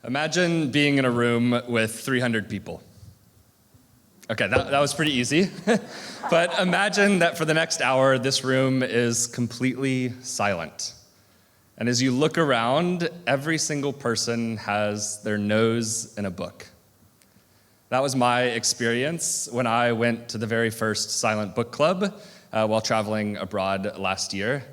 Imagine being in a room with 300 people. Okay, that was pretty easy. But imagine that for the next hour, this room is completely silent. And as you look around, every single person has their nose in a book. That was my experience when I went to the very first Silent Book Club while traveling abroad last year.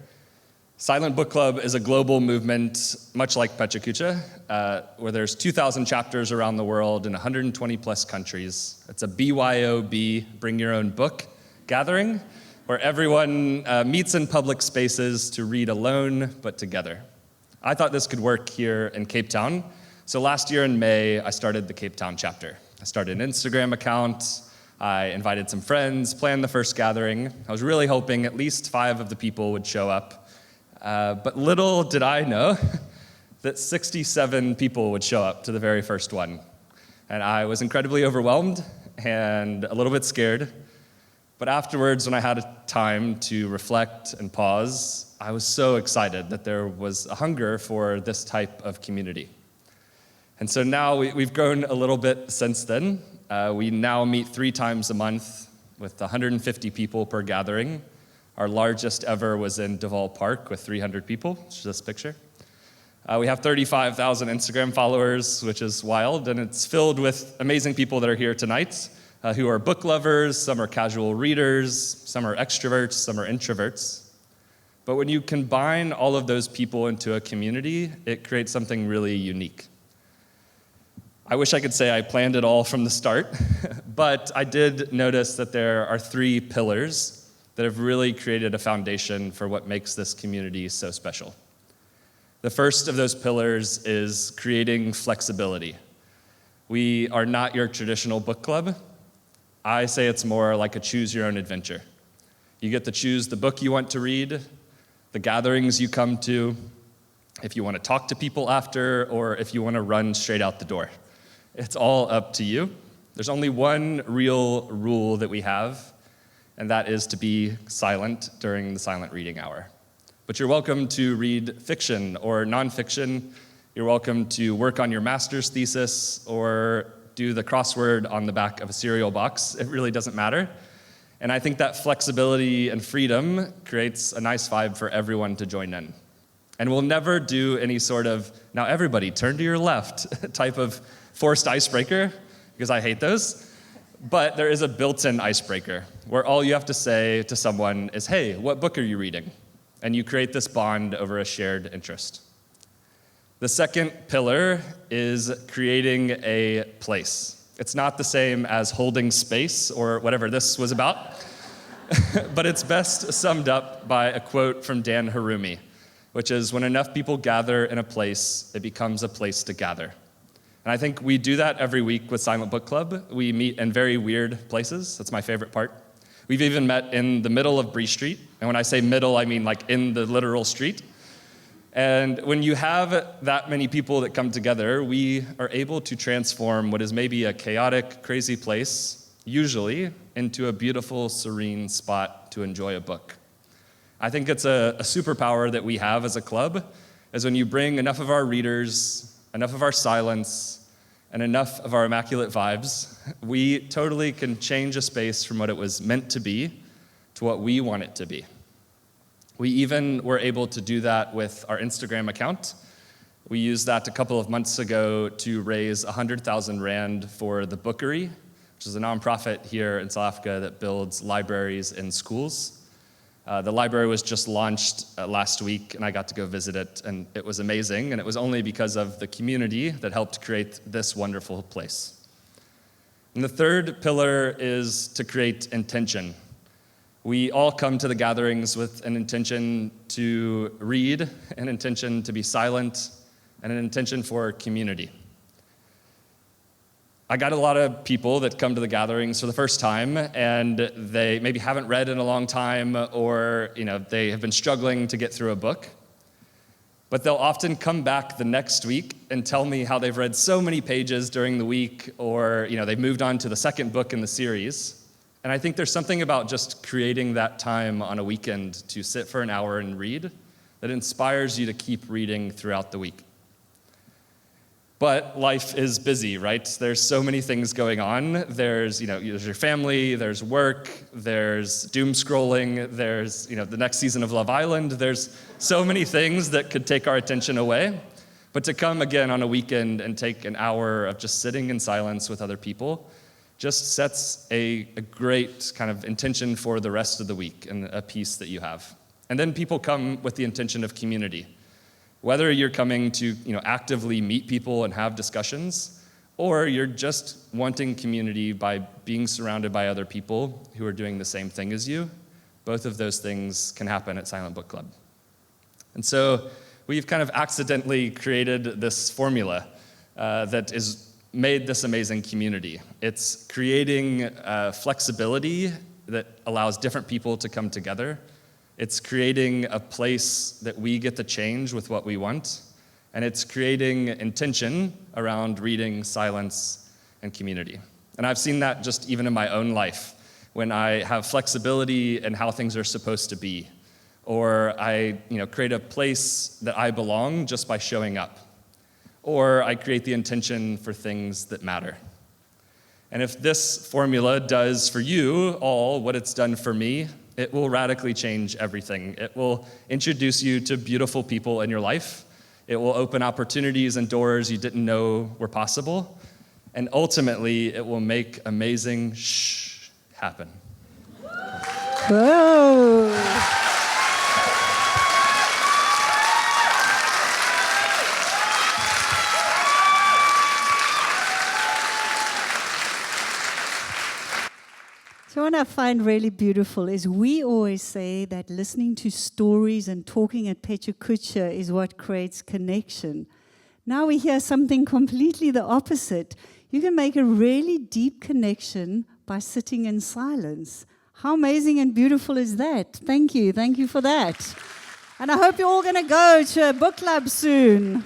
Silent Book Club is a global movement, much like PechaKucha, where there's 2,000 chapters around the world in 120 plus countries. It's a BYOB, bring your own book, gathering, where everyone meets in public spaces to read alone, but together. I thought this could work here in Cape Town, so last year in May, I started the Cape Town chapter. I started an Instagram account, I invited some friends, planned the first gathering. I was really hoping at least 5 of the people would show up. But little did I know that 67 people would show up to the very first one. And I was incredibly overwhelmed and a little bit scared. But afterwards, when I had time to reflect and pause, I was so excited that there was a hunger for this type of community. And so now we've grown a little bit since then. We now meet 3 times a month with 150 people per gathering. Our largest ever was in Duval Park with 300 people, which is this picture. We have 35,000 Instagram followers, which is wild, and it's filled with amazing people that are here tonight, who are book lovers, some are casual readers, some are extroverts, some are introverts. But when you combine all of those people into a community, it creates something really unique. I wish I could say I planned it all from the start, but I did notice that there are 3 pillars that have really created a foundation for what makes this community so special. The first of those pillars is creating flexibility. We are not your traditional book club. I say it's more like a choose your own adventure. You get to choose the book you want to read, the gatherings you come to, if you want to talk to people after, or if you want to run straight out the door. It's all up to you. There's only one real rule that we have, and that is to be silent during the silent reading hour. But you're welcome to read fiction or nonfiction. You're welcome to work on your master's thesis or do the crossword on the back of a cereal box. It really doesn't matter. And I think that flexibility and freedom creates a nice vibe for everyone to join in. And we'll never do any sort of, now everybody turn to your left type of forced icebreaker, because I hate those. But there is a built-in icebreaker where all you have to say to someone is, hey, what book are you reading? And you create this bond over a shared interest. The second pillar is creating a place. It's not the same as holding space or whatever this was about, but it's best summed up by a quote from Dan Harumi, which is, when enough people gather in a place, it becomes a place to gather. And I think we do that every week with Silent Book Club. We meet in very weird places. That's my favorite part. We've even met in the middle of Bree Street. And when I say middle, I mean like in the literal street. And when you have that many people that come together, we are able to transform what is maybe a chaotic, crazy place, usually, into a beautiful, serene spot to enjoy a book. I think it's a superpower that we have as a club, is when you bring enough of our readers, enough of our silence, and enough of our immaculate vibes, we totally can change a space from what it was meant to be to what we want it to be. We even were able to do that with our Instagram account. We used that a couple of months ago to raise 100,000 Rand for the Bookery, which is a nonprofit here in South Africa that builds libraries in schools. The library was just launched last week, and I got to go visit it, and it was amazing, and it was only because of the community that helped create this wonderful place. And the third pillar is to create intention. We all come to the gatherings with an intention to read, an intention to be silent, and an intention for community. I got a lot of people that come to the gatherings for the first time, and they maybe haven't read in a long time, or they have been struggling to get through a book. But they'll often come back the next week and tell me how they've read so many pages during the week, or they've moved on to the second book in the series. And I think there's something about just creating that time on a weekend to sit for an hour and read that inspires you to keep reading throughout the week. But life is busy, right? There's so many things going on. There's your family, there's work, there's doom scrolling, there's, the next season of Love Island. There's so many things that could take our attention away. But to come again on a weekend and take an hour of just sitting in silence with other people just sets a great kind of intention for the rest of the week and a peace that you have. And then people come with the intention of community. Whether you're coming to actively meet people and have discussions, or you're just wanting community by being surrounded by other people who are doing the same thing as you, both of those things can happen at Silent Book Club. And so we've kind of accidentally created this formula that is made this amazing community. It's creating flexibility that allows different people to come together. It's creating a place that we get to change with what we want. And it's creating intention around reading, silence, and community. And I've seen that just even in my own life, when I have flexibility in how things are supposed to be, or I create a place that I belong just by showing up, or I create the intention for things that matter. And if this formula does for you all what it's done for me, it will radically change everything. It will introduce you to beautiful people in your life. It will open opportunities and doors you didn't know were possible. And ultimately, it will make amazing shh happen. Whoa. So what I find really beautiful is we always say that listening to stories and talking at PechaKucha is what creates connection. Now we hear something completely the opposite. You can make a really deep connection by sitting in silence. How amazing and beautiful is that? Thank you for that. And I hope you're all going to go to a book club soon.